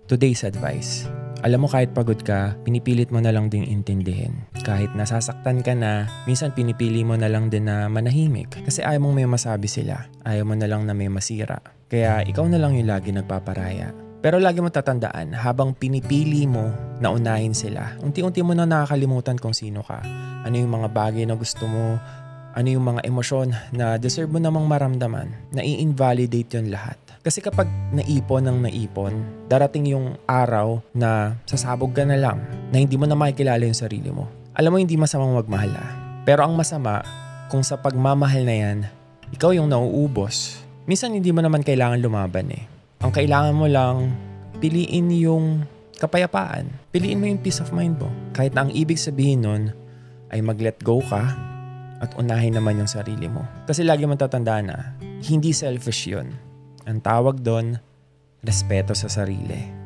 Today's advice. Alam mo kahit pagod ka, pinipilit mo na lang ding intindihin. Kahit nasasaktan ka na, minsan pinipili mo na lang din na manahimik. Kasi ayaw mong may masabi sila. Ayaw mo na lang na may masira. Kaya ikaw na lang yung lagi nagpaparaya. Pero lagi mo tatandaan, habang pinipili mo na unahin sila, unti-unti mo na nakakalimutan kung sino ka. Ano yung mga bagay na gusto mo, ano yung mga emosyon na deserve mo namang maramdaman, na i-invalidate yun lahat. Kasi kapag naipon ng naipon, darating yung araw na sasabog ka na lang, na hindi mo na makikilala yung sarili mo. Alam mo, hindi masamang magmahal Pero ang masama, kung sa pagmamahal na yan, ikaw yung nauubos. Minsan hindi mo naman kailangan lumaban Ang kailangan mo lang, piliin yung kapayapaan. Piliin mo yung peace of mind mo. Kahit na ang ibig sabihin nun ay mag-let go ka at unahin naman yung sarili mo. Kasi lagi mong tatandaan na, hindi selfish yun. Ang tawag doon, respeto sa sarili.